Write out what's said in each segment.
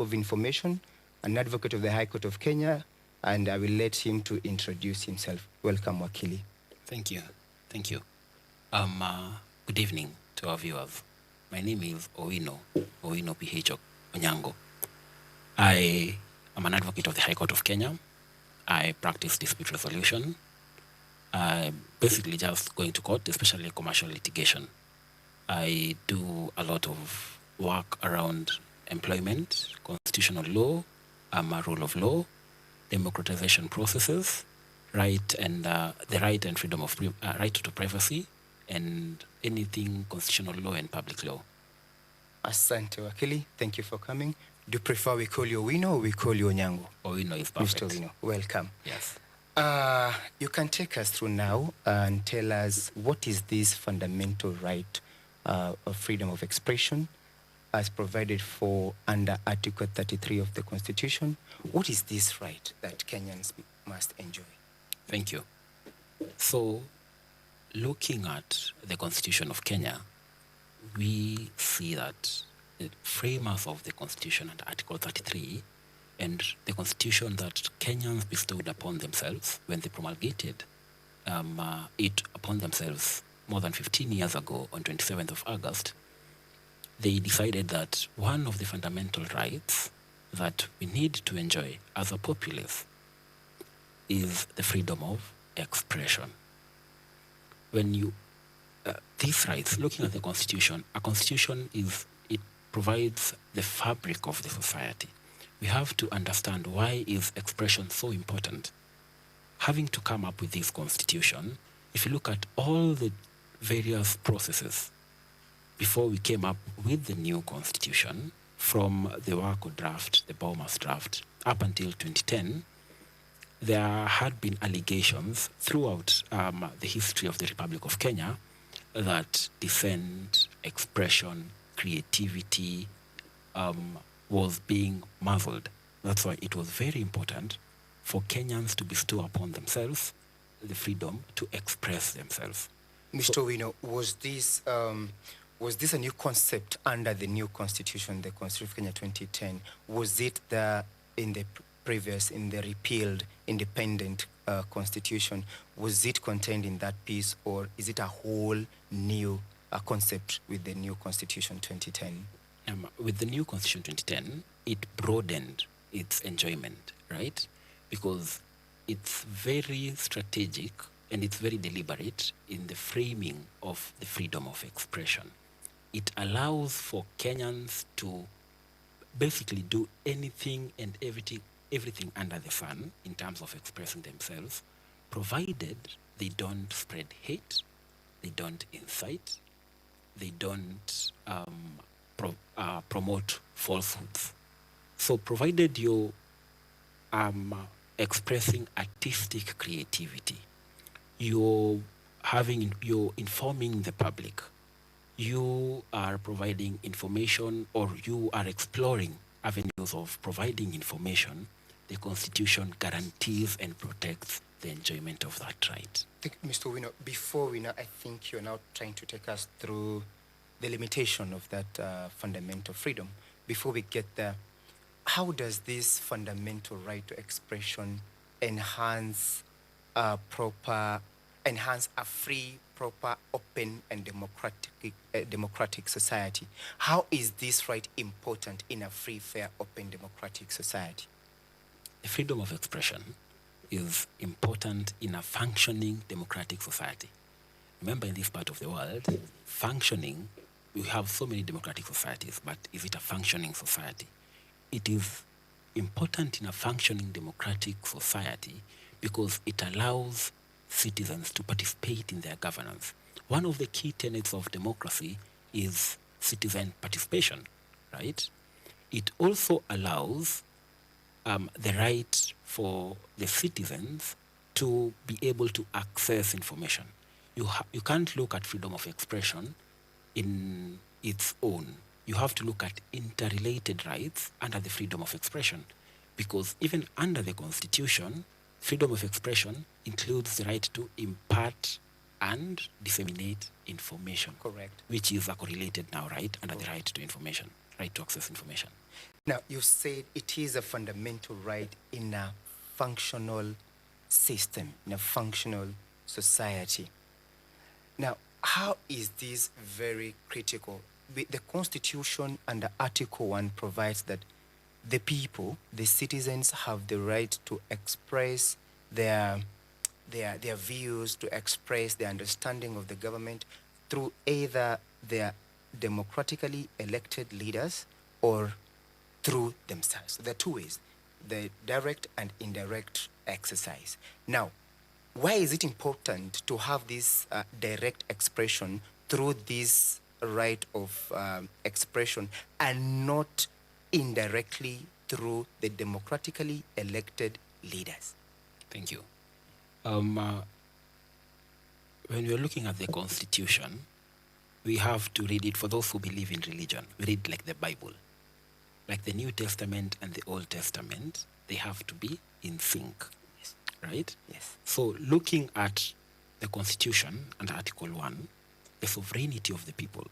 of Information, an advocate of the High Court of Kenya, and I will let him to introduce himself. Welcome, Wakili. Thank you. Thank you. Good evening to our viewers. My name is Owino PH Onyango. I am an advocate of the High Court of Kenya. I practice dispute resolution. I basically just going to court, especially commercial litigation. I do a lot of work around employment, constitutional law, rule of law, democratization processes, right and the right and freedom of right to privacy, and anything constitutional law and public law. Asante Wakili, thank you for coming. Do you prefer we call you Owino or we call you Onyango? Owino is perfect. Mr. Owino, welcome. Yes. You can take us through now and tell us what is this fundamental right of freedom of expression as provided for under Article 33 of the Constitution. What is this right that Kenyans must enjoy? Thank you. So, looking at the Constitution of Kenya, we see that the framers of the Constitution under Article 33 and the Constitution that Kenyans bestowed upon themselves when they promulgated it upon themselves more than 15 years ago on 27th of August, they decided that one of the fundamental rights that we need to enjoy as a populace is the freedom of expression. When you, these rights, looking at the Constitution, a Constitution it provides the fabric of the society. We have to understand why is expression so important. Having to come up with this Constitution, if you look at all the various processes before we came up with the new Constitution, from the Wako draft, the Bomas draft, up until 2010, there had been allegations throughout the history of the Republic of Kenya that dissent, expression, creativity was being muzzled. That's why it was very important for Kenyans to bestow upon themselves the freedom to express themselves. Mr. Owino, was this a new concept under the new Constitution, the Constitution of Kenya 2010? Was it there in the previous, in the repealed independent Constitution? Was it contained in that piece, or is it a whole new concept with the new Constitution 2010? With the new Constitution 2010, it broadened its enjoyment, right? Because it's very strategic and it's very deliberate in the framing of the freedom of expression. It allows for Kenyans to basically do anything and everything under the sun in terms of expressing themselves, provided they don't spread hate, they don't incite, they don't promote falsehoods. So provided you're expressing artistic creativity, you're informing the public, you are providing information, or you are exploring avenues of providing information, the Constitution guarantees and protects the enjoyment of that right. Mr. Owino, before we know, I think you're now trying to take us through the limitation of that fundamental freedom. Before we get there, how does this fundamental right to expression enhance a free, proper, open, and democratic society? How is this right important in a free, fair, open, democratic society? The freedom of expression is important in a functioning democratic society. Remember, in this part of the world, functioning, we have so many democratic societies, but is it a functioning society? It is important in a functioning democratic society because it allows citizens to participate in their governance. One of the key tenets of democracy is citizen participation, right? It also allows the right for the citizens to be able to access information. You can't look at freedom of expression in its own. You have to look at interrelated rights under the freedom of expression, because even under the Constitution, freedom of expression includes the right to impart and disseminate information. Correct. Which is a correlated now right under the right to information. right to access information. Now, you said it is a fundamental right in a functional system, in a functional society. Now, how is this very critical? The Constitution under Article 1 provides that the people, the citizens, have the right to express their views, to express their understanding of the government through either their democratically elected leaders or through themselves. So there are two ways, the direct and indirect exercise. Now, why is it important to have this direct expression through this right of expression and not indirectly through the democratically elected leaders? Thank you. When we're looking at the Constitution, we have to read it. For those who believe in religion, we read like the Bible. Like the New Testament and the Old Testament, they have to be in sync, Yes. right? Yes. So looking at the Constitution and Article 1, the sovereignty of the people,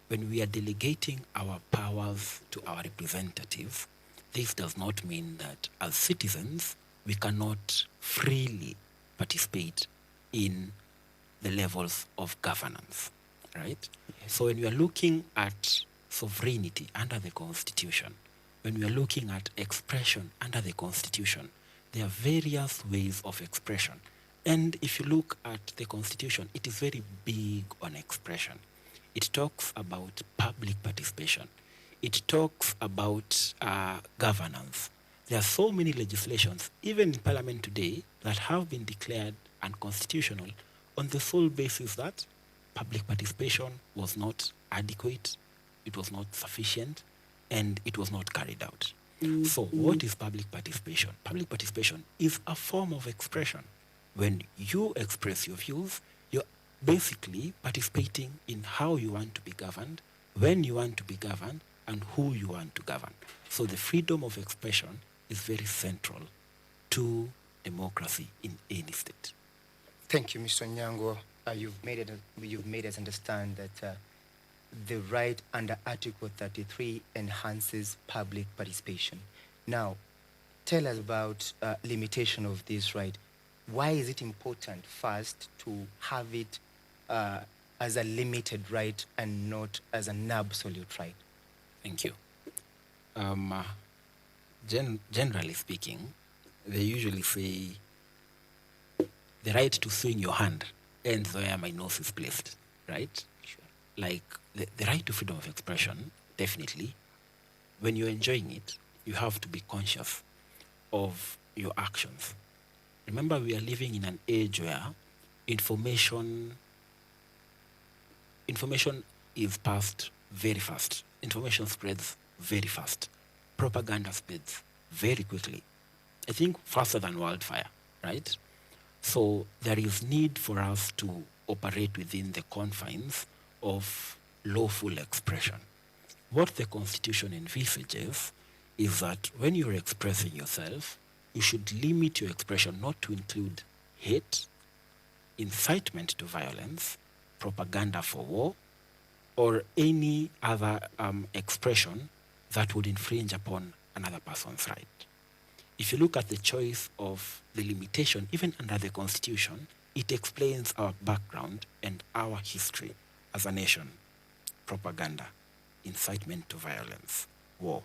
when we are delegating our powers to our representatives, this does not mean that as citizens, we cannot freely participate in the levels of governance, right? Yes. So when we are looking at sovereignty under the Constitution, when we are looking at expression under the Constitution, there are various ways of expression. And if you look at the Constitution, it is very big on expression. It talks about public participation. It talks about governance. There are so many legislations, even in Parliament today, that have been declared unconstitutional on the sole basis that public participation was not adequate, it was not sufficient, and it was not carried out. So what is public participation? Public participation is a form of expression. When you express your views, you're basically participating in how you want to be governed, when you want to be governed, and who you want to govern. So the freedom of expression is very central to democracy in any state. Thank you, Mr. Nyango. You've made us understand that the right under Article 33 enhances public participation. Now, tell us about limitation of this right. Why is it important first to have it as a limited right and not as an absolute right? Thank you. Generally speaking, they usually say the right to swing your hand ends where my nose is placed, right? Sure. Like the right to freedom of expression, definitely, when you're enjoying it, you have to be conscious of your actions. Remember, we are living in an age where information is passed very fast. Information spreads very fast. Propaganda spreads very quickly. I think faster than wildfire, right? So there is need for us to operate within the confines of lawful expression. What the Constitution envisages is that when you're expressing yourself, you should limit your expression not to include hate, incitement to violence, propaganda for war, or any other expression that would infringe upon another person's right. If you look at the choice of the limitation, even under the Constitution, it explains our background and our history as a nation. Propaganda, incitement to violence, war.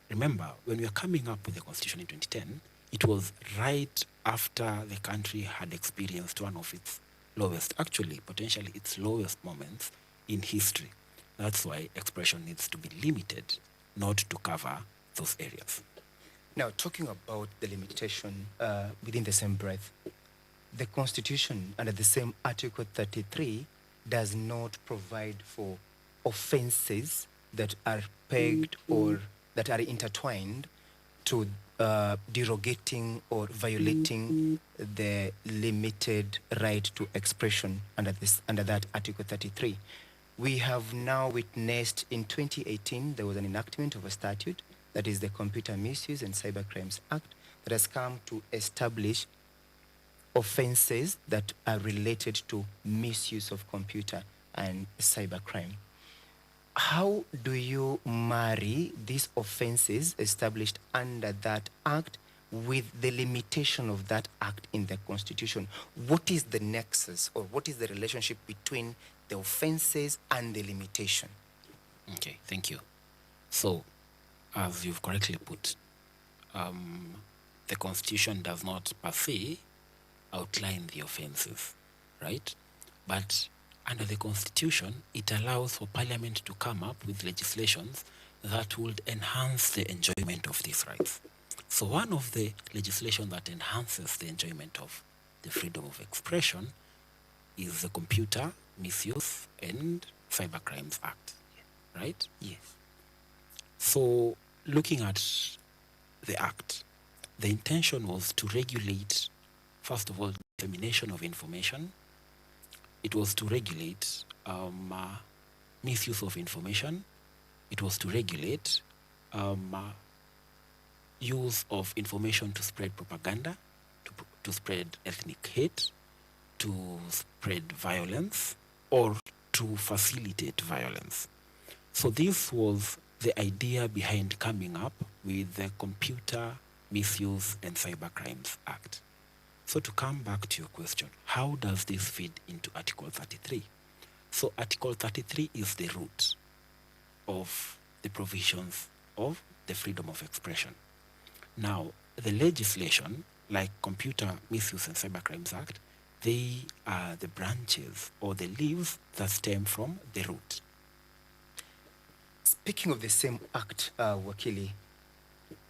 Remember, when we were coming up with the Constitution in 2010, it was right after the country had experienced one of its lowest, actually, potentially its lowest moments in history. That's why expression needs to be limited, not to cover those areas. Now, talking about the limitation within the same breath, the Constitution under the same Article 33 does not provide for offenses that are pegged or that are intertwined to derogating or violating the limited right to expression under that Article 33. We have now witnessed in 2018 there was an enactment of a statute, that is the Computer Misuse and Cybercrimes Act, that has come to establish offenses that are related to misuse of computer and cybercrime. how do you marry these offenses established under that act with the limitation of that act in the Constitution? What is the nexus, or what is the relationship between the offenses and the limitation? Okay, thank you. So, as you've correctly put, the Constitution does not per se outline the offenses, right? But under the Constitution, it allows for Parliament to come up with legislations that would enhance the enjoyment of these rights. So one of the legislation that enhances the enjoyment of the freedom of expression is the Computer Misuse and Cybercrimes Act, right? Yes. So looking at the act, the intention was to regulate, first of all, dissemination of information. It was to regulate misuse of information. It was to regulate use of information to spread propaganda, to spread ethnic hate, to spread violence, or to facilitate violence. So this was the idea behind coming up with the Computer Misuse and Cybercrimes Act. So to come back to your question, how does this fit into Article 33? So Article 33 is the root of the provisions of the freedom of expression. Now, the legislation, like Computer Misuse and Cybercrimes Act, they are the branches or the leaves that stem from the root. Speaking of the same act, Wakili,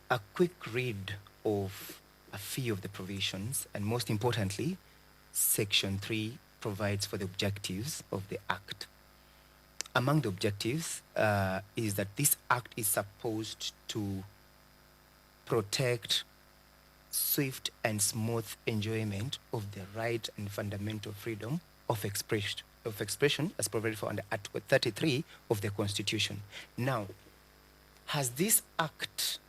a quick read of a few of the provisions, and most importantly, Section 3 provides for the objectives of the act. Among the objectives is that this act is supposed to protect swift and smooth enjoyment of the right and fundamental freedom of expression as provided for under Article 33 of the Constitution. Now, has this act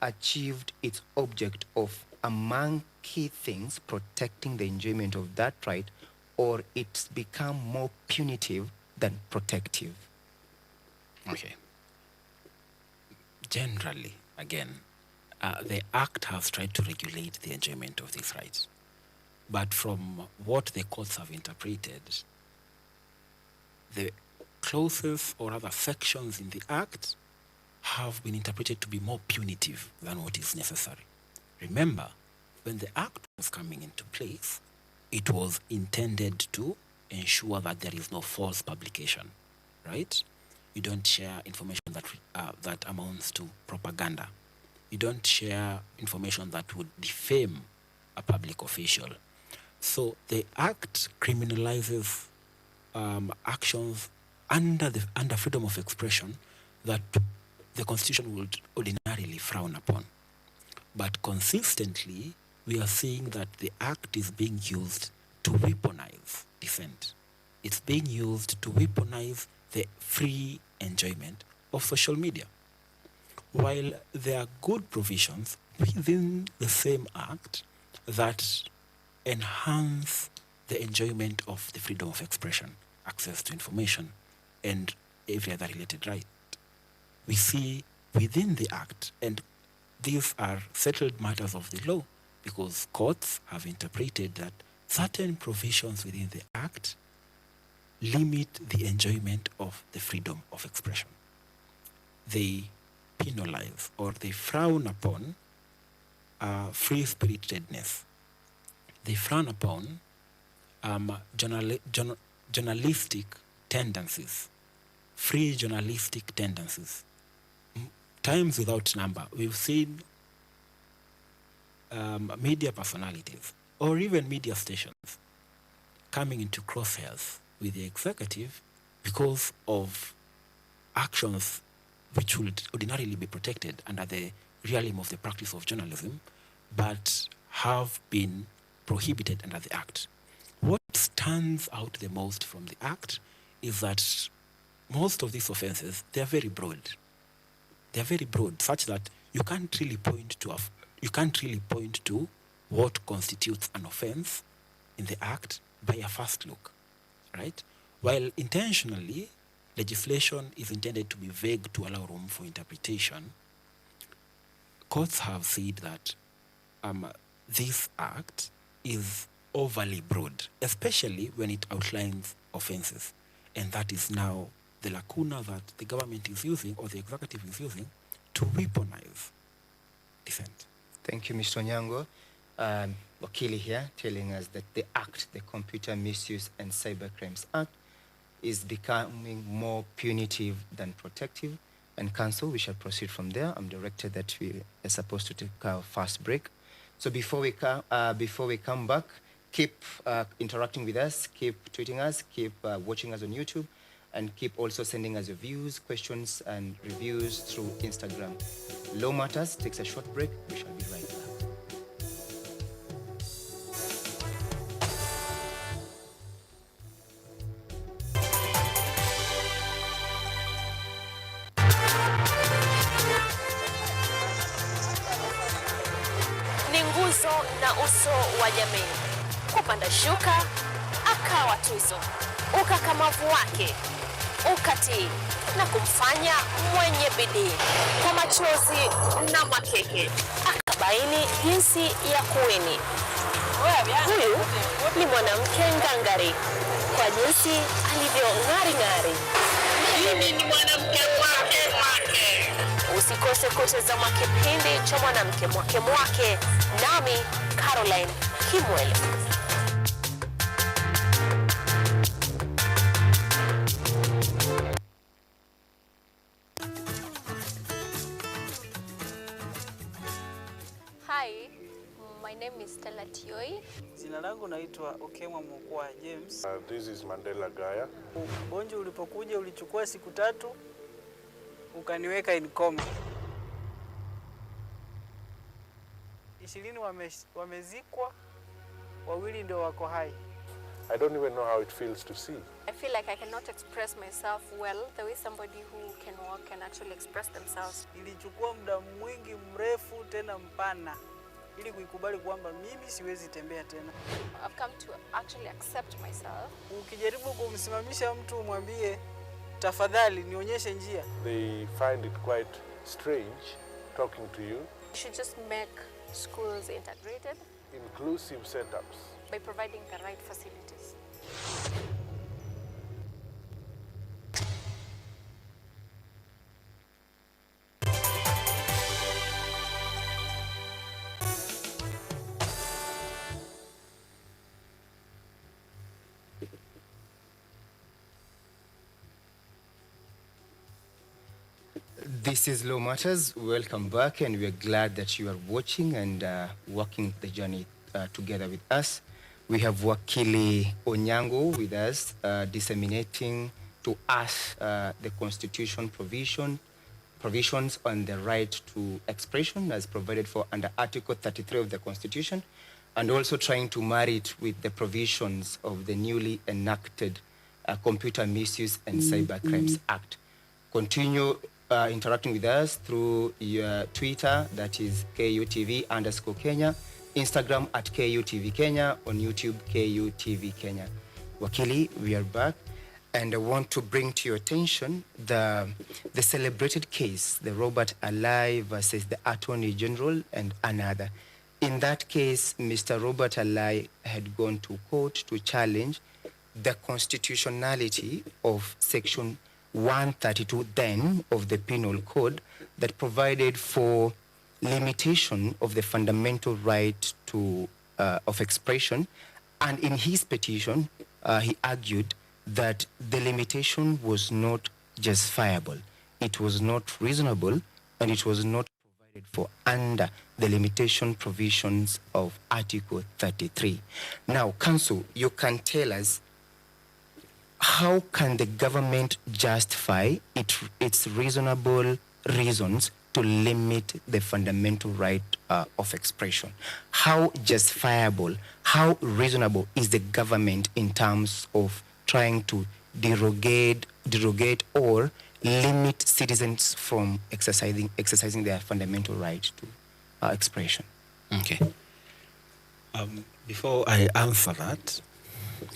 achieved its object of, among key things, protecting the enjoyment of that right, or it's become more punitive than protective? Okay. Generally, again, the Act has tried to regulate the enjoyment of these rights. But from what the courts have interpreted, the clauses or other sections in the Act have been interpreted to be more punitive than what is necessary. Remember, when the Act was coming into place, it was intended to ensure that there is no false publication, right? You don't share information that amounts to propaganda. You don't share information that would defame a public official. So the Act criminalizes actions under freedom of expression that the Constitution would ordinarily frown upon. But consistently, we are seeing that the Act is being used to weaponize dissent. It's being used to weaponize the free enjoyment of social media. While there are good provisions within the same Act that enhance the enjoyment of the freedom of expression, access to information, and every other related right, we see within the Act, and these are settled matters of the law because courts have interpreted that certain provisions within the Act limit the enjoyment of the freedom of expression. They penalize or they frown upon free-spiritedness. They frown upon journalistic tendencies, free journalistic tendencies. Times without number, we've seen media personalities or even media stations coming into crosshairs with the executive because of actions which would ordinarily be protected under the realm of the practice of journalism, but have been prohibited under the Act. What stands out the most from the Act is that most of these offenses, they are very broad. They are very broad, such that you can't really point to what constitutes an offense in the Act by a first look, right? While intentionally, legislation is intended to be vague to allow room for interpretation, courts have said that this act is overly broad, especially when it outlines offenses. And that is now the lacuna that the government is using, or the executive is using, to weaponize dissent. Thank you, Mr. Onyango. Wakili here telling us that the act, the Computer Misuse and Cybercrimes Act, is becoming more punitive than protective. And Council, we shall proceed from there. I'm directed that we are supposed to take our first break. So before we come back, keep interacting with us, keep tweeting us, keep watching us on YouTube, and keep also sending us your views, questions, and reviews through Instagram. Law Matters takes a short break. We shall be right back. Ni nguzo na uso wa jamii. Kupanda shuka, akawa tuzo. Ukakamavu wake, ukatii, na kumfanya mwenye bidii. Kwa machozi na makeke, akabaini jinsi ya kuweni. Huyu ni mwanamke ngangari, kwa jinsi alivyo ng'ari-ng'ari. Mimi ni mwanamke mwake. Usikose kutazama kipindi cha mwanamke mwake, nami Caroline Kimwele. Hi, my name is Stella Tioi. Jina langu naitwa Okemwa Mukwa James. This is Mandela Gaya. Ugonjwa ulipokuja ulichukua siku 3 ukaniweka in coma. 20 wamezikwa, 2 ndio wako hai. I don't even know how it feels to see. I feel like I cannot express myself well the way somebody who can walk can actually express themselves. Ilichukua muda mwingi mrefu tena mpana ili kuikubali kwamba mimi siwezi tembea tena. I've come to actually accept myself. Ukijaribu kumsimamisha mtu umwambie tafadhali nionyeshe njia, They find it quite strange talking to you. We should just make schools integrated Inclusive setups. by providing the right facilities. This is Law Matters. Welcome back, and we are glad that you are watching and walking the journey together with us. We have Wakili Onyango with us, disseminating to us the Constitution provisions on the right to expression as provided for under Article 33 of the Constitution, and also trying to marry it with the provisions of the newly enacted Computer Misuse and Cybercrimes Act. Continue interacting with us through your Twitter, that is KUTV_Kenya, Instagram at KUTV Kenya, on YouTube KUTV Kenya. Wakili, we are back, and I want to bring to your attention the celebrated case, the Robert Alai versus the Attorney General and another. In that case, Mr. Robert Alai had gone to court to challenge the constitutionality of Section 132 then of the Penal Code that provided for limitation of the fundamental right to of expression, and in his petition he argued that the limitation was not justifiable, it was not reasonable, and it was not provided for under the limitation provisions of Article 33. Now, Council, you can tell us, how can the government justify its reasonable reasons to limit the fundamental right of expression? How justifiable, how reasonable is the government in terms of trying to derogate or limit citizens from exercising their fundamental right to expression? Okay. Before I answer that,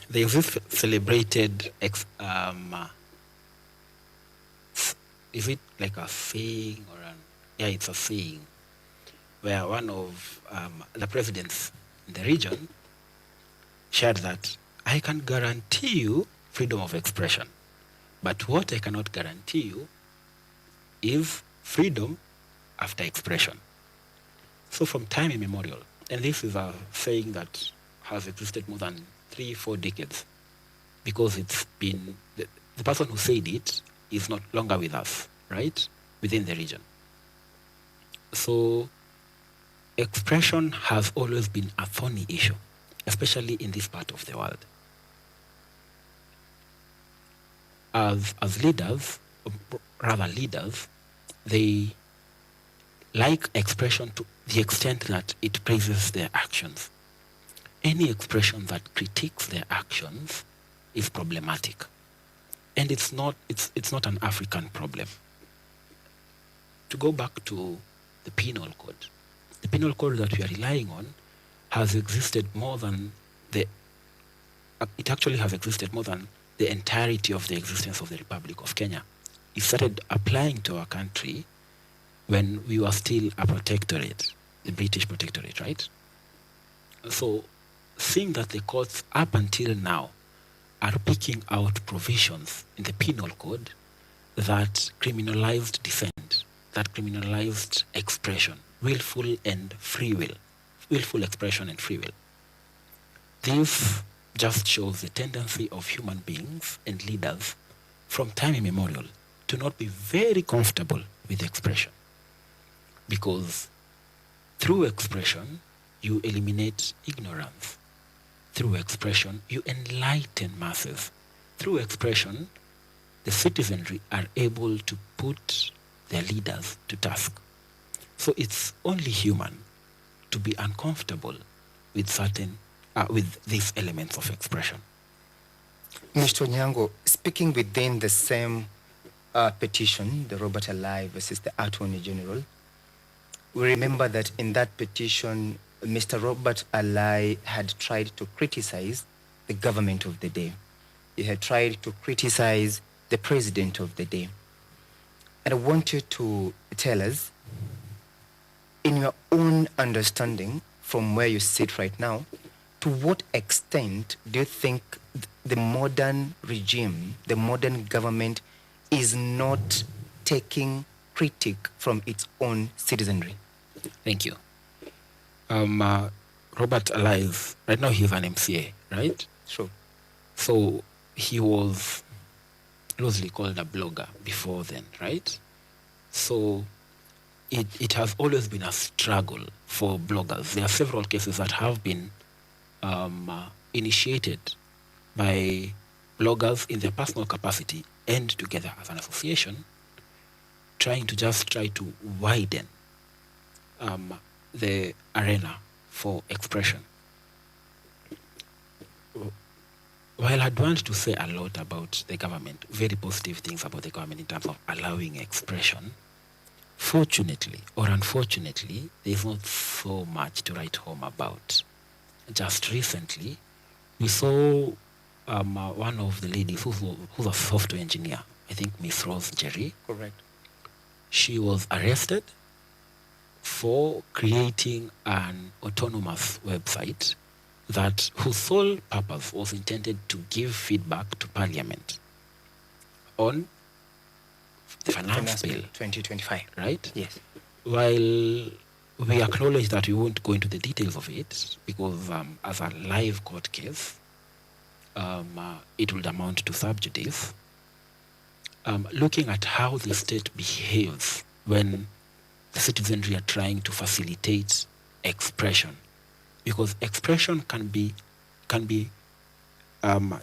there is this celebrated is it like a saying or yeah, it's a saying, where one of the presidents in the region shared that I can guarantee you freedom of expression, but what I cannot guarantee you is freedom after expression. So from time immemorial, and this is a saying that has existed more than 3-4 decades, because it's been, the person who said it is not longer with us, right, within the region. So expression has always been a thorny issue, especially in this part of the world. As leaders, rather leaders, they like expression to the extent that it praises their actions. Any expression that critiques their actions is problematic. And it's not an African problem. To go back to the penal code that we are relying on has existed more than it actually has existed more than the entirety of the existence of the Republic of Kenya. It started applying to our country when we were still a protectorate, the British protectorate, right? So seeing that the courts up until now are picking out provisions in the penal code that criminalized dissent, that criminalized expression, willful expression and free will. This just shows the tendency of human beings and leaders from time immemorial to not be very comfortable with expression. Because through expression, you eliminate ignorance. Through expression, you enlighten masses. Through expression, the citizenry are able to put their leaders to task. So it's only human to be uncomfortable with with these elements of expression. Mr. Onyango, speaking within the same petition, the Robert Alai versus the Attorney General, we remember that in that petition, Mr. Robert Alai had tried to criticize the government of the day. He had tried to criticize the president of the day. And I want you to tell us, in your own understanding from where you sit right now, to what extent do you think the modern regime, the modern government is not taking critique from its own citizenry? Thank you. Robert Alai, right now he's an MCA, right? Sure. So he was loosely called a blogger before then, right? So it has always been a struggle for bloggers. There are several cases that have been initiated by bloggers in their personal capacity and together as an association, trying to widen the arena for expression. While I'd want to say a lot about the government, very positive things about the government in terms of allowing expression, fortunately or unfortunately, there's not so much to write home about. Just recently, we saw one of the ladies who's a software engineer, I think Miss Rose Jerry. Correct. She was arrested for creating an autonomous website whose sole purpose was intended to give feedback to Parliament on the Finance Bill 2025. Right? Yes. While we acknowledge that we won't go into the details of it because as a live court case, it would amount to sub judice. Looking at how the state behaves when the citizenry are trying to facilitate expression, because expression can be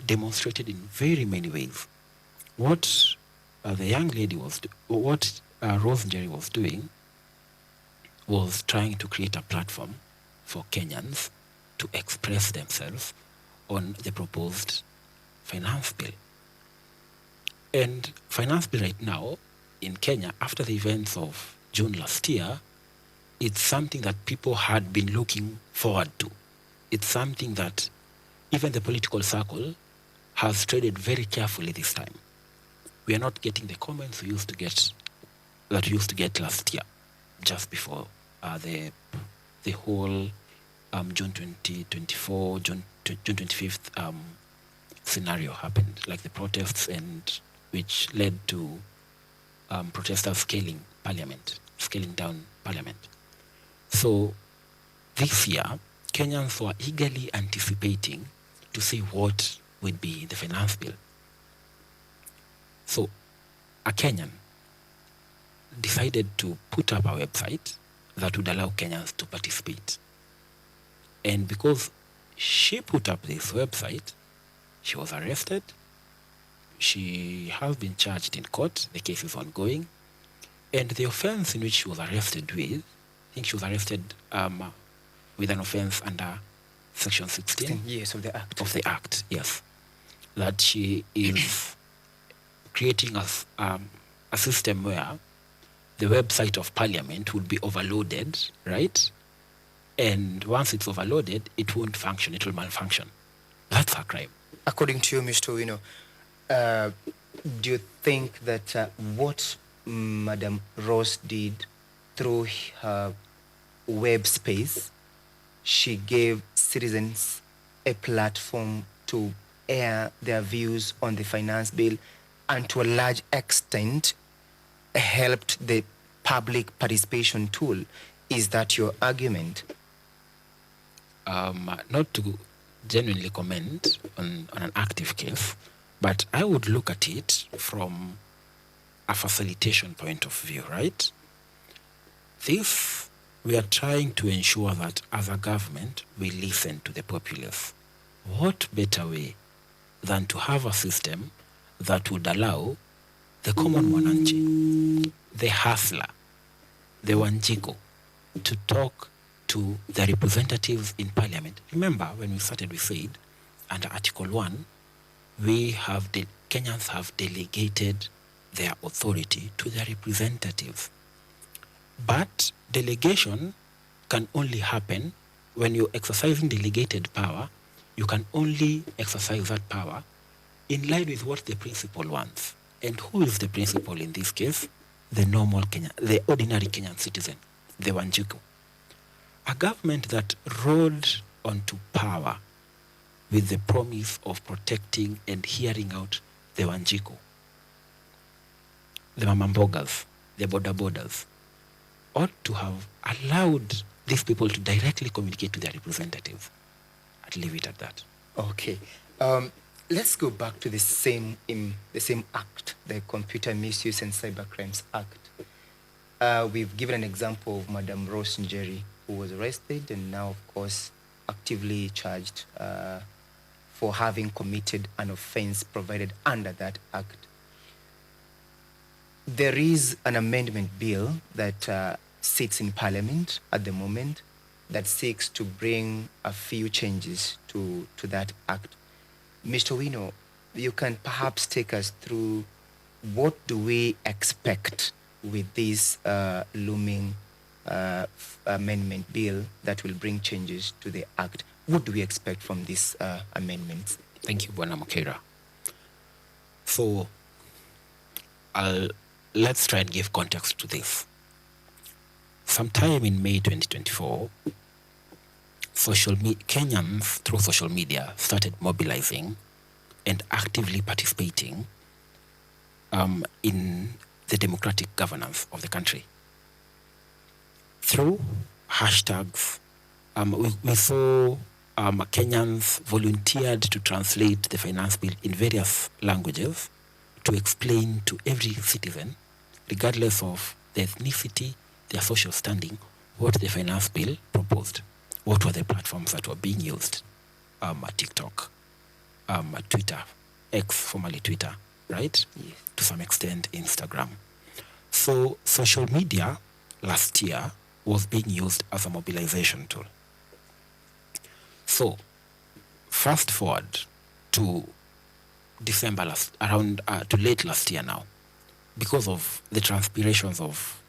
demonstrated in very many ways. What the young lady what Rose Jerry was doing was trying to create a platform for Kenyans to express themselves on the proposed finance bill. And finance bill right now in Kenya, after the events of June last year, it's something that people had been looking forward to. It's something that even the political circle has treaded very carefully this time. We are not getting the comments we used to get that we used to get last year, just before the whole June 2024, June 25th scenario happened, like the protests, and which led to protesters scaling down parliament. So this year, Kenyans were eagerly anticipating to see what would be the finance bill. So a Kenyan decided to put up a website that would allow Kenyans to participate. And because she put up this website, she was arrested. She has been charged in court. The case is ongoing. And the offense in which she was arrested with, I think she was arrested with an offense under Section 16 years of the Act. Of the Act, yes. That she is creating a system where the website of Parliament would be overloaded, right? And once it's overloaded, it won't function, it will malfunction. That's a crime. According to you, Mr. Wino, do you think that what Madam Ross did through her web space, she gave citizens a platform to air their views on the finance bill, and to a large extent helped the public participation tool? Is that your argument? Not to genuinely comment on an active case, but I would look at it from a facilitation point of view, right? This, we are trying to ensure that as a government, we listen to the populace. What better way than to have a system that would allow the common mwananchi, the hustler, the wanjiko, to talk to the representatives in Parliament? Remember, when we started, we said, under Article 1, Kenyans have delegated their authority to their representatives. But delegation can only happen when you're exercising delegated power. You can only exercise that power in line with what the principal wants. And who is the principal in this case? The normal Kenyan, the ordinary Kenyan citizen, the Wanjiku. A government that rode onto power with the promise of protecting and hearing out the Wanjiku, the Mamambogas, the Borders, ought to have allowed these people to directly communicate to their representatives. I'd leave it at that. Okay. Let's go back to the same act, the Computer Misuse and Cybercrimes Act. We've given an example of Madam Rose Njeri, who was arrested and now, of course, actively charged for having committed an offense provided under that act. There is an amendment bill that sits in Parliament at the moment that seeks to bring a few changes to that act. Mr. Wino, you can perhaps take us through what do we expect with this looming amendment bill that will bring changes to the act. What do we expect from these amendments? Thank you, Bwana Mokera. So, let's try and give context to this. Sometime in May 2024, Kenyans through social media started mobilizing and actively participating in the democratic governance of the country. Through hashtags, we saw Kenyans volunteered to translate the finance bill in various languages to explain to every citizen, regardless of their ethnicity, their social standing, what the finance bill proposed. What were the platforms that were being used? TikTok, Twitter, X, formerly Twitter, right? Yes. To some extent, Instagram. So social media last year was being used as a mobilization tool. So fast forward to December to late last year now, because of the transpirations of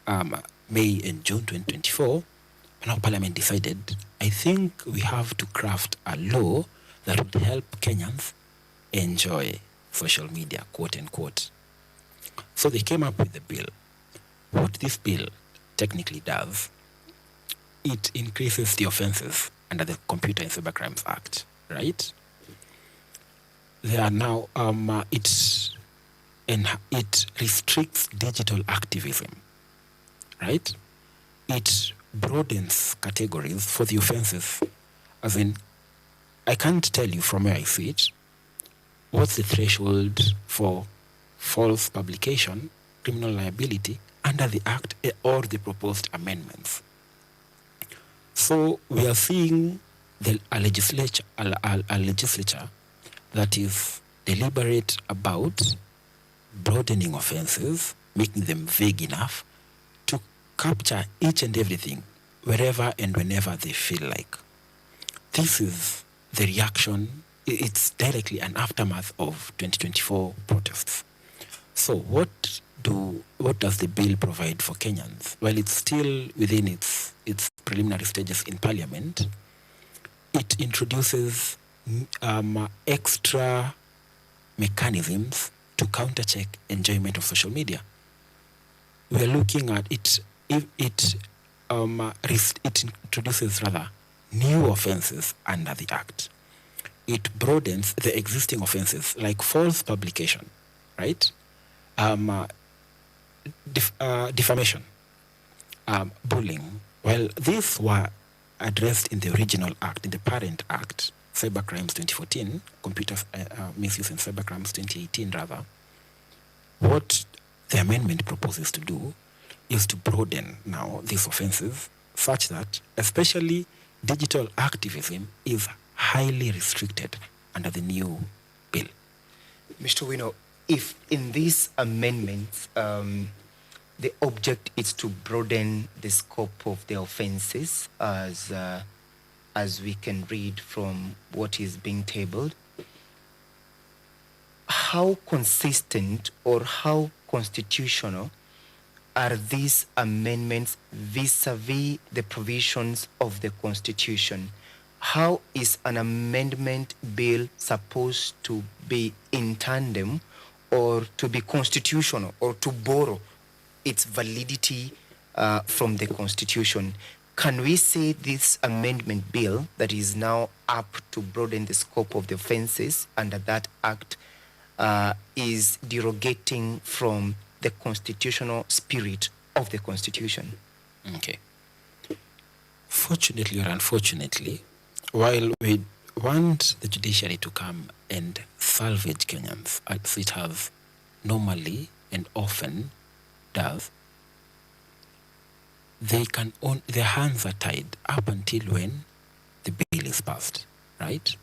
May and June 2024, now Parliament decided, I think we have to craft a law that would help Kenyans enjoy social media, quote unquote. So they came up with the bill. what this bill technically does, it increases the offenses under the Computer and Cybercrimes Act, right? There are now, it restricts digital activism, right? It broadens categories for the offenses. As in, I can't tell you from where I see it, what's the threshold for false publication, criminal liability, under the Act or the proposed amendments. So we are seeing a legislature that is deliberate about broadening offenses, making them vague enough to capture each and everything wherever and whenever they feel like. This is the reaction. It's directly an aftermath of 2024 protests. So what does the bill provide for Kenyans? While it's still within its preliminary stages in Parliament, it introduces extra mechanisms to countercheck enjoyment of social media. We are looking at it. It introduces rather new offenses under the Act. It broadens the existing offenses like false publication, right? Defamation, bullying. Well, these were addressed in the original Act, in the parent Act, Cybercrimes 2014, Computer Misuse and Cybercrimes 2018 rather. What the amendment proposes to do is to broaden now these offenses such that especially digital activism is highly restricted under the new bill. Mr. Wino, if in these amendments the object is to broaden the scope of the offenses as we can read from what is being tabled, how consistent or how constitutional are these amendments vis-a-vis the provisions of the Constitution? How is an amendment bill supposed to be in tandem or to be constitutional or to borrow its validity from the Constitution? Can we say this amendment bill that is now up to broaden the scope of the offenses under that act is derogating from the constitutional spirit of the Constitution? Okay. Fortunately or unfortunately, while we want the judiciary to come and salvage Kenyans, as it has normally and often does, their hands are tied up until when the bill is passed, right?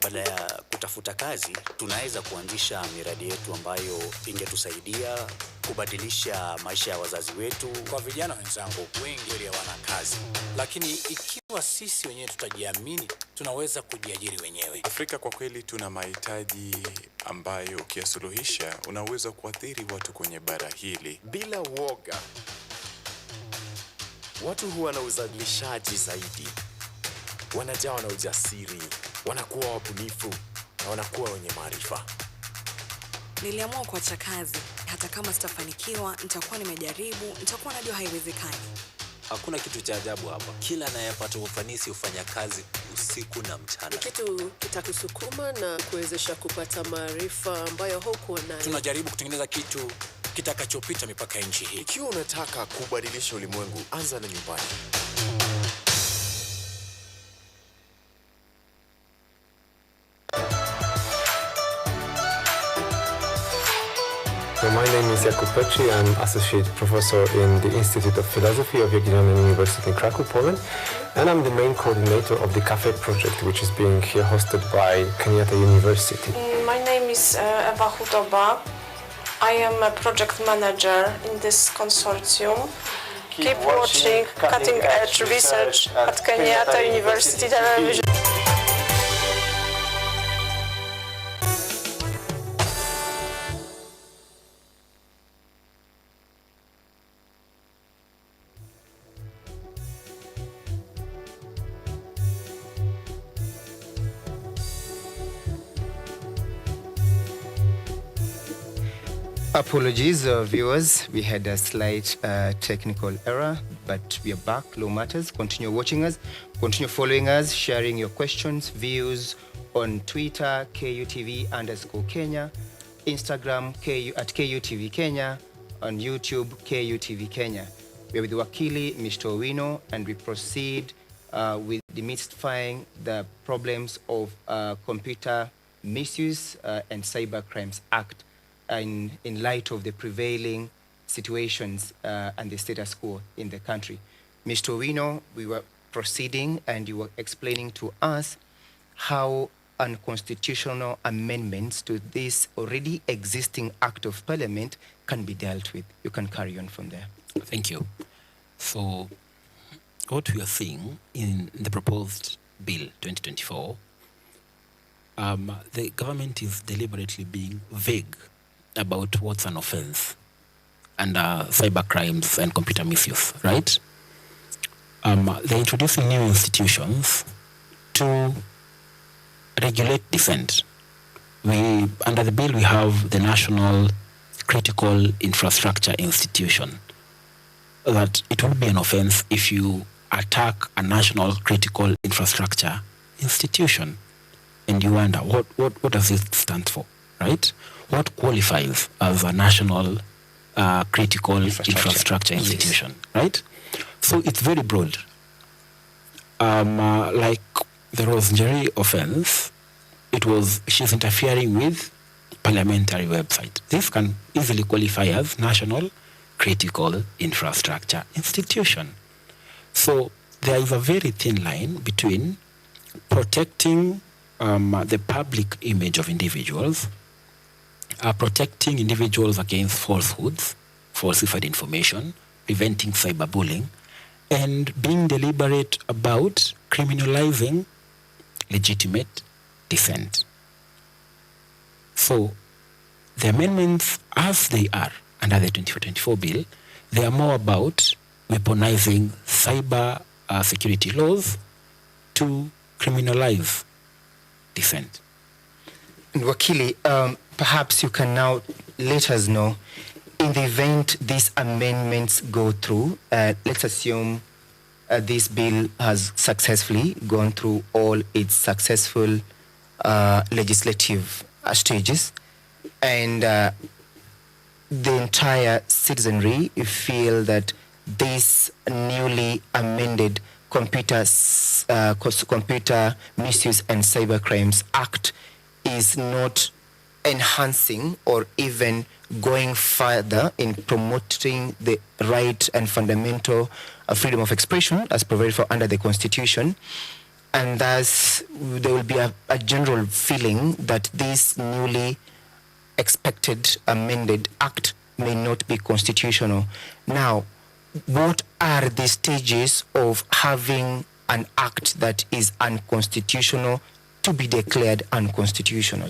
Baada ya tunatafuta kazi, tunaweza kuanzisha miradi yetu ambayo ingetusaidia kubadilisha maisha ya wazazi wetu. Kwa vijana wenzangu, wengi hawana kazi, lakini ikiwa sisi wenyewe tutajiamini, tunaweza kujiajiri wenyewe. Afrika kwa kweli tuna mahitaji ambayo ukiyasuluhisha unaweza kuathiri watu kwenye bara hili. Bila woga, watu huwa na uzalishaji zaidi, wanajawa na ujasiri, wanakuwa wabunifu na wanakuwa wenye maarifa. Niliamua kuacha kazi. Hata kama sitafanikiwa, nitakuwa nimejaribu, nitakuwa najua haiwezekani. Hakuna kitu cha ajabu hapa. Kila anayepata ufanisi hufanya kazi usiku na mchana. Kitu kitakusukuma na kuwezesha kupata maarifa ambayo hukuwa nayo. Tunajaribu kutengeneza kitu kitakachopita mipaka ya nchi hii. Ikiwa unataka kubadilisha ulimwengu, anza na nyumbani. So my name is Jakub Petri. I'm Associate Professor in the Institute of Philosophy of Jagiellonian University in Krakow, Poland. And I'm the main coordinator of the CAFE project, which is being here hosted by Kenyatta University. My name is Ewa Hudoba. I am a project manager in this consortium. Keep watching cutting-edge research at Kenyatta University Television. Apologies, viewers. We had a slight technical error, but we are back. No matters. Continue watching us. Continue following us, sharing your questions, views on Twitter, KUTV_Kenya, Instagram, at KUTV Kenya, on YouTube, KUTV Kenya. We are with Wakili Mr. Owino, and we proceed with demystifying the problems of Computer Misuse and Cybercrimes Act in light of the prevailing situations and the status quo in the country. Mr. Owino, we were proceeding and you were explaining to us how unconstitutional amendments to this already existing Act of Parliament can be dealt with. You can carry on from there. Thank you. So, what we are seeing in the proposed Bill 2024, the government is deliberately being vague about what's an offense under cybercrimes and computer misuse, right? They're introducing new institutions to regulate dissent. Under the bill, we have the National Critical Infrastructure Institution. That it will be an offense if you attack a national critical infrastructure institution. And you wonder, what does it stand for, right? What qualifies as a national critical infrastructure institution, yes, right? So it's very broad. Like the Rosemary offense, she's interfering with parliamentary website. This can easily qualify as national critical infrastructure institution. So there is a very thin line between protecting the public image of individuals, protecting individuals against falsehoods, falsified information, preventing cyberbullying, and being deliberate about criminalizing legitimate dissent. So the amendments as they are under the 2024 bill, they are more about weaponizing cyber security laws to criminalize dissent. And Wakili, perhaps you can now let us know, in the event these amendments go through, let's assume this bill has successfully gone through all its successful legislative stages, and the entire citizenry feel that this newly amended Computer Misuse and Cybercrimes Act is not enhancing or even going further in promoting the right and fundamental freedom of expression as provided for under the Constitution. and thus there will be a general feeling that this newly expected amended act may not be constitutional. Now, what are the stages of having an act that is unconstitutional to be declared unconstitutional?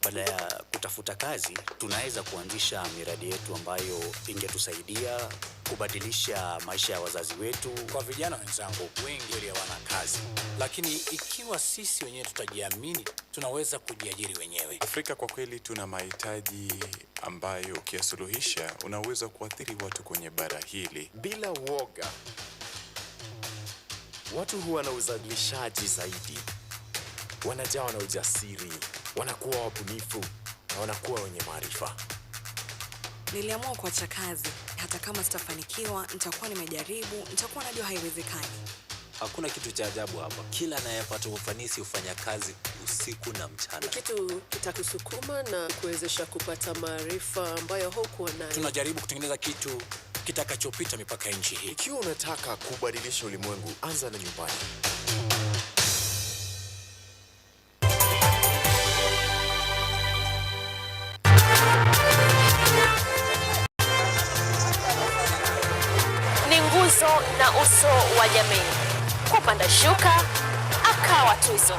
Badala ya kutafuta kazi, tunaweza kuanzisha miradi yetu ambayo ingetusaidia kubadilisha maisha ya wazazi wetu. Kwa vijana wenzangu, wengi hawana kazi, lakini ikiwa sisi wenyewe tutajiamini, tunaweza kujiajiri wenyewe. Afrika kwa kweli tuna mahitaji ambayo ukiyasuluhisha unaweza kuathiri watu kwenye bara hili. Bila uoga, watu huwa na uzalishaji zaidi, wanajawa na ujasiri, wanakuwa wabunifu na wanakuwa wenye maarifa. Niliamua kuacha kazi, hata kama sitafanikiwa, nitakuwa nimejaribu, nitakuwa najua haiwezekani. Hakuna kitu cha ajabu hapa. Kila anayepata ufanisi hufanya kazi usiku na mchana. Kitu kitakusukuma na kuwezesha kupata maarifa ambayo hukuwa nayo. Tunajaribu kutengeneza kitu kitakachopita mipaka ya nchi hii. Ikiwa unataka kubadilisha ulimwengu, anza na nyumbani. Ni nguzo na uso wa jamii. Kupanda shuka akawa tuzo,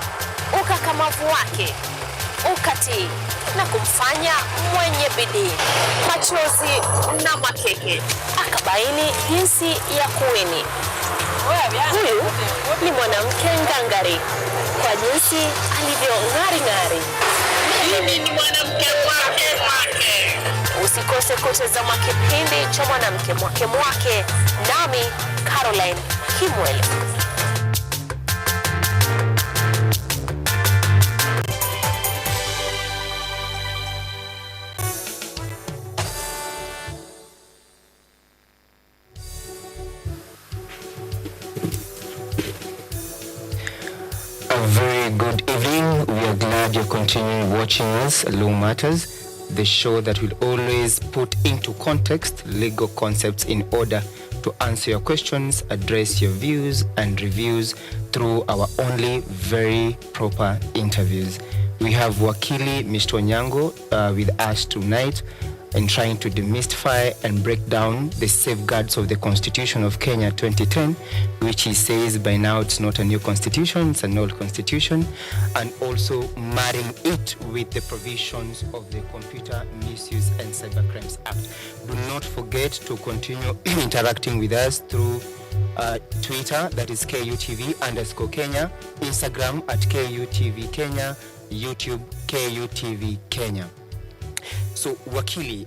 ukakamavu wake ukatii na kumfanya mwenye bidii, machozi na makeke, akabaini jinsi ya kuwini. Huyu ni mwanamke ngangari kwa jinsi alivyo ng'ari. Mimi ni mwanamke mwake. Usikose kutazama kipindi cha mwanamke mwake, nami Caroline Kimwele. A very good evening. We are glad you're continuing watching us, Law Matters, the show that will always put into context legal concepts in order to answer your questions, address your views and reviews through our only very proper interviews. We have Wakili Mr. Onyango with us tonight in trying to demystify and break down the safeguards of the Constitution of Kenya 2010, which he says by now it's not a new constitution, it's an old constitution, and also marrying it with the provisions of the Computer Misuse and Cybercrimes Act. Do not forget to continue interacting with us through Twitter, that is KUTV_Kenya, Instagram at KUTV Kenya, YouTube KUTV Kenya. So, Wakili,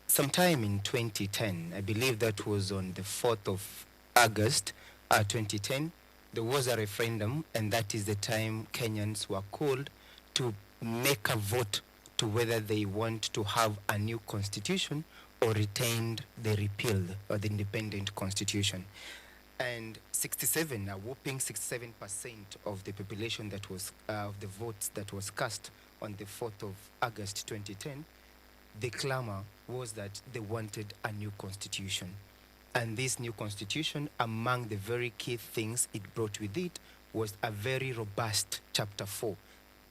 sometime in 2010, I believe that was on the 4th of August 2010, there was a referendum, and that is the time Kenyans were called to make a vote to whether they want to have a new constitution or retain the repealed or the independent constitution. And 67, a whopping 67% of the population that was, of the votes that was cast on the 4th of August 2010, the clamor was that they wanted a new constitution. And this new constitution, among the very key things it brought with it, was a very robust Chapter 4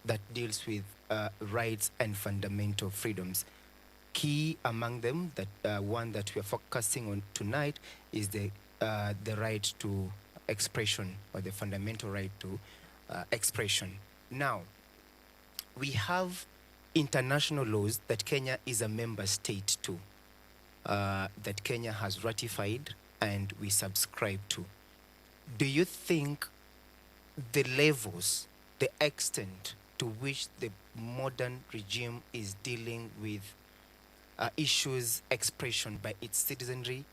that deals with rights and fundamental freedoms. Key among them, that one that we are focusing on tonight, is the right to expression, or the fundamental right to expression. Now, we have international laws that Kenya is a member state to, that Kenya has ratified and we subscribe to. Do you think the levels, the extent to which the modern regime is dealing with issues expression by its citizenry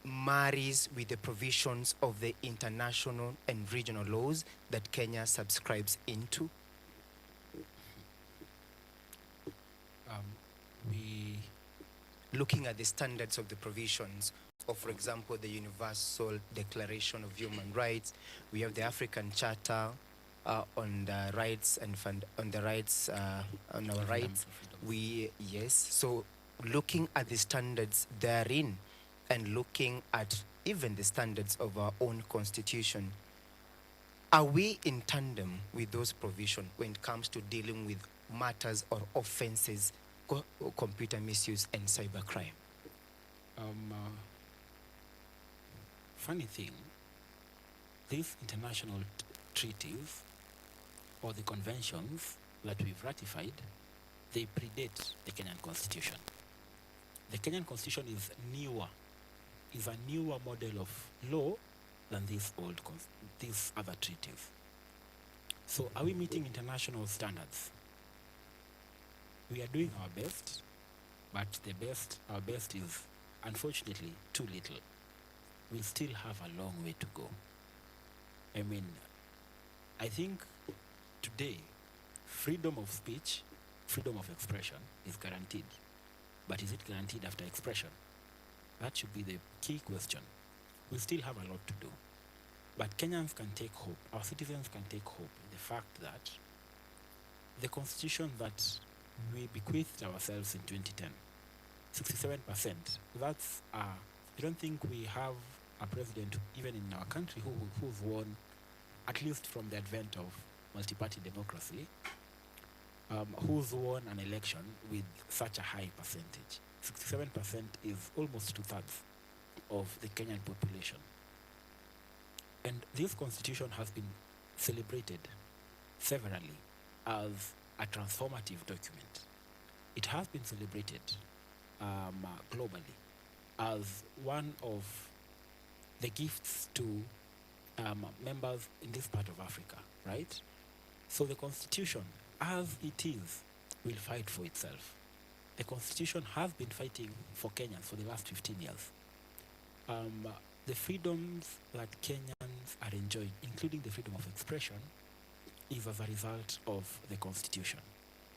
marries with the provisions of the international and regional laws that Kenya subscribes into? We looking at the standards of the provisions of, for example, the Universal Declaration of Human Rights, we have the African Charter on the rights and on the rights on our rights. So looking at the standards therein and looking at even the standards of our own constitution, are we in tandem with those provisions when it comes to dealing with matters or offenses, computer misuse and cybercrime? Funny thing, these international treaties or the conventions that we've ratified, they predate the Kenyan Constitution. The Kenyan Constitution is a newer model of law than these other treaties. So are we meeting international standards? We are doing our best, but our best is unfortunately too little. We still have a long way to go. I mean, I think today, freedom of speech, freedom of expression is guaranteed. But is it guaranteed after expression? That should be the key question. We still have a lot to do. But Kenyans can take hope, our citizens can take hope in the fact that the constitution that we bequeathed ourselves in 2010, 67%, that's, I don't think we have a president, even in our country, who's won, at least from the advent of multi-party democracy, who's won an election with such a high percentage. 67% is almost 2/3 of the Kenyan population. And this constitution has been celebrated severally as a transformative document. It has been celebrated globally as one of the gifts to members in this part of Africa, right? So the constitution, as it is, will fight for itself. The constitution has been fighting for Kenyans for the last 15 years. The freedoms that Kenyans are enjoying, including the freedom of expression, is as a result of the constitution.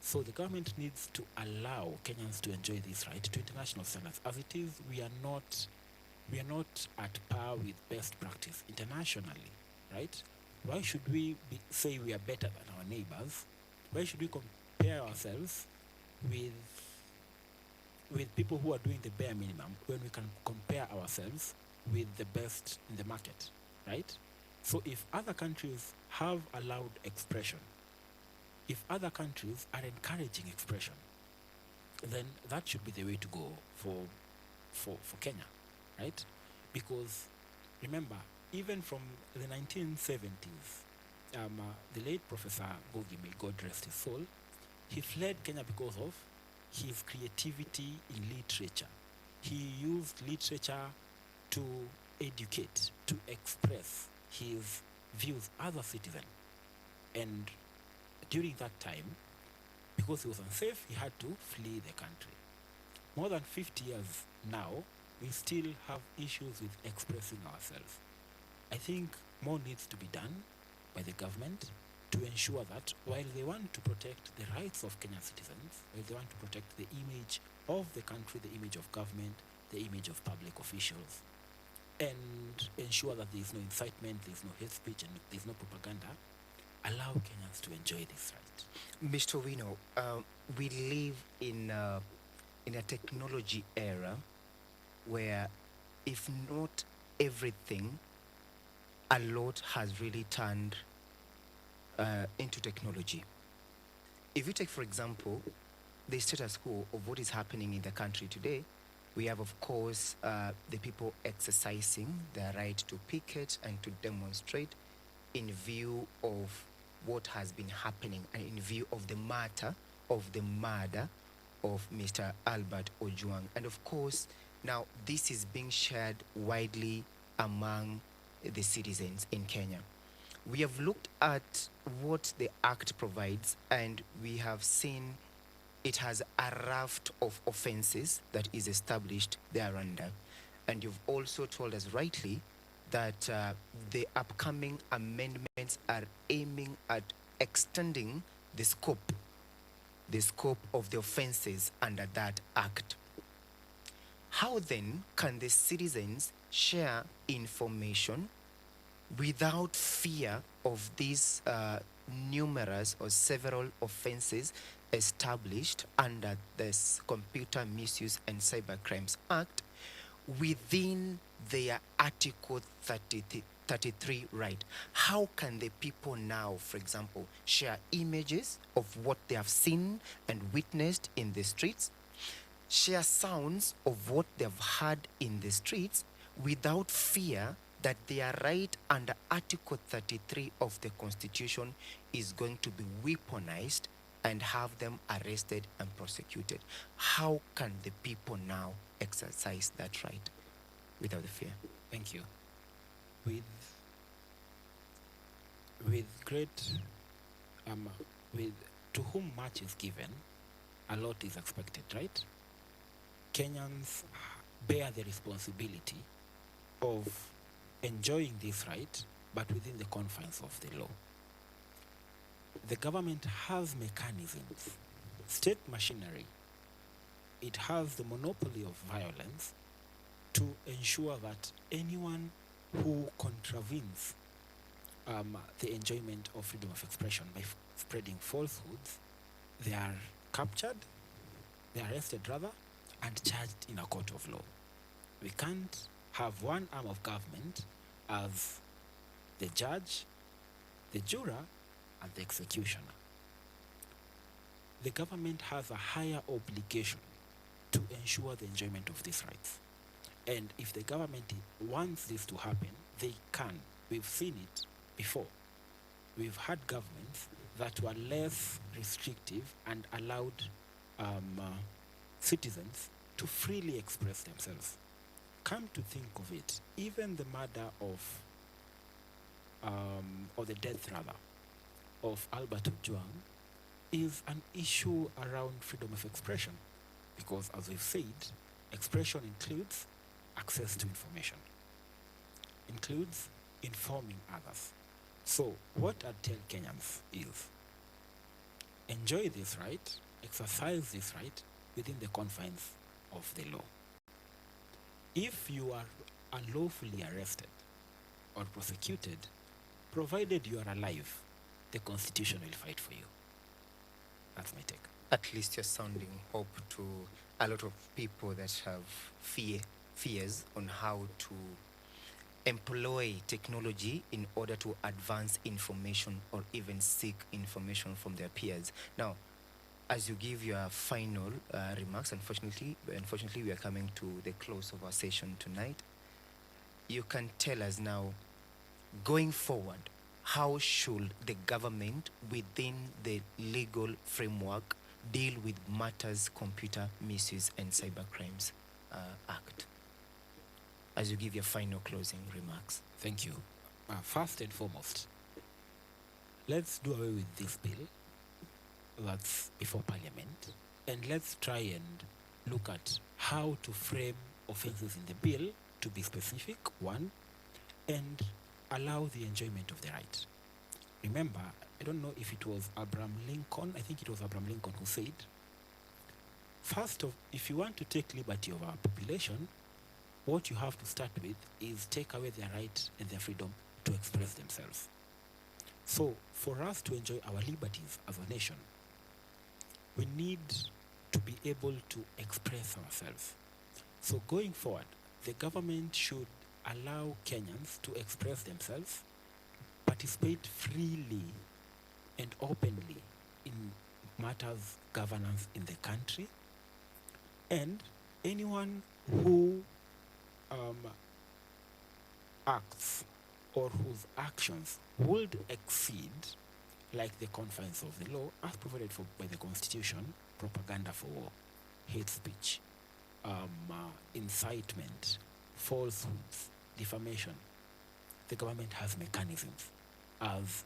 So the government needs to allow Kenyans to enjoy this right to international standards. As it is, we are not at par with best practice internationally, right? Why should we say we are better than our neighbors? Why should we compare ourselves with people who are doing the bare minimum when we can compare ourselves with the best in the market, right? So if other countries have allowed expression, if other countries are encouraging expression, then that should be the way to go for Kenya, right? Because remember, even from the 1970s, the late Professor Bogi, may God rest his soul, he fled Kenya because of his creativity in literature. He used literature to educate, to express his views as a citizen. And during that time, because he was unsafe, he had to flee the country. More than 50 years now, we still have issues with expressing ourselves. I think more needs to be done by the government to to ensure that while they want to protect the rights of Kenyan citizens, while they want to protect the image of the country, the image of government, the image of public officials, and ensure that there is no incitement, there is no hate speech, and there is no propaganda, allow Kenyans to enjoy this right. Mr. Wino, we live in a technology era where, if not everything, a lot has really turned into technology. If you take, for example, the status quo of what is happening in the country today, we have, of course, the people exercising their right to picket and to demonstrate in view of what has been happening and in view of the matter of the murder of Mr. Albert Ojwang. And of course, now this is being shared widely among the citizens in Kenya. We have looked at what the Act provides, and we have seen it has a raft of offenses that is established thereunder. And you've also told us rightly that the upcoming amendments are aiming at extending the scope of the offenses under that Act. How then can the citizens share information without fear of these numerous or several offenses established under this Computer Misuse and Cybercrimes Act within their Article 33 right? How can the people now, for example, share images of what they have seen and witnessed in the streets, share sounds of what they've heard in the streets without fear that their right under Article 33 of the Constitution is going to be weaponized and have them arrested and prosecuted? How can the people now exercise that right without the fear? Thank you. With great, to whom much is given, a lot is expected, right? Kenyans bear the responsibility of enjoying this right, but within the confines of the law. The government has mechanisms, state machinery. It has the monopoly of violence to ensure that anyone who contravenes the enjoyment of freedom of expression by spreading falsehoods, they are captured, they are arrested rather, and charged in a court of law. We can't have one arm of government as the judge, the juror, and the executioner. The government has a higher obligation to ensure the enjoyment of these rights. And if the government wants this to happen, they can. We've seen it before. We've had governments that were less restrictive and allowed citizens to freely express themselves. Come to think of it, even the murder of, or the death rather, of Albert Ojwang is an issue around freedom of expression, because as we've said, expression includes access to information, includes informing others. So what I'd tell Kenyans is, enjoy this right, exercise this right within the confines of the law. If you are unlawfully arrested or prosecuted, provided you are alive, the Constitution will fight for you. That's my take. At least you're sounding hope to a lot of people that have fears on how to employ technology in order to advance information or even seek information from their peers. Now, as you give your final remarks, unfortunately, we are coming to the close of our session tonight. You can tell us now, going forward, how should the government within the legal framework deal with matters Computer Misuse and Cybercrimes Act? As you give your final closing remarks. Thank you. First and foremost, let's do away with this bill that's before Parliament, and let's try and look at how to frame offences in the bill to be specific, one, and allow the enjoyment of the right. Remember, I don't know if it was Abraham Lincoln, I think it was Abraham Lincoln who said, first of, if you want to take liberty of our population, what you have to start with is take away their right and their freedom to express themselves. So for us to enjoy our liberties as a nation, we need to be able to express ourselves. So going forward, the government should allow Kenyans to express themselves, participate freely and openly in matters governance in the country, and anyone who acts or whose actions would exceed like the confines of the law as provided for by the Constitution, propaganda for war, hate speech, incitement, falsehoods, defamation. The government has mechanisms as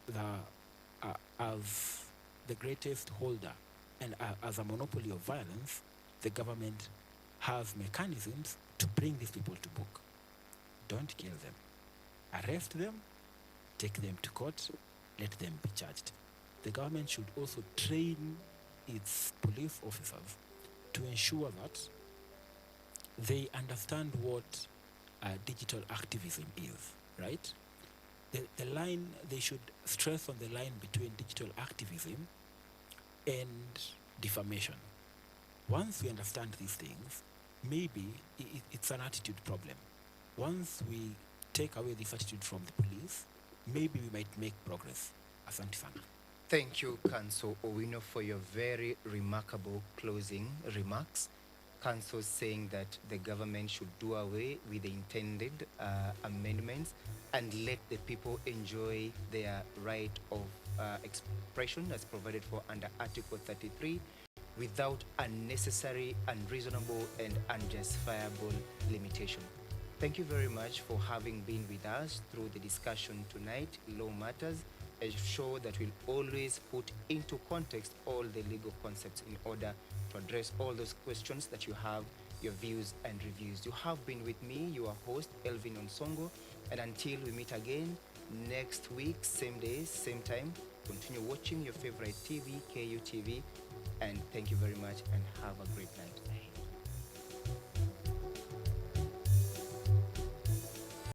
the greatest holder and as a monopoly of violence. The government has mechanisms to bring these people to book. Don't kill them. Arrest them, take them to court, let them be charged. The government should also train its police officers to ensure that they understand what digital activism is, right? The line, they should stress on the line between digital activism and defamation. Once we understand these things, maybe it's an attitude problem. Once we take away this attitude from the police, maybe we might make progress. Asante sana. Thank you, Council Owino, for your very remarkable closing remarks. Council saying that the government should do away with the intended amendments and let the people enjoy their right of expression as provided for under Article 33 without unnecessary, unreasonable, and unjustifiable limitation. Thank you very much for having been with us through the discussion tonight. Law Matters, a show that will always put into context all the legal concepts in order to address all those questions that you have, your views and reviews. You have been with me, your host, Elvin Onsongo, and until we meet again next week, same day, same time, continue watching your favorite TV, KUTV, and thank you very much and have a great night.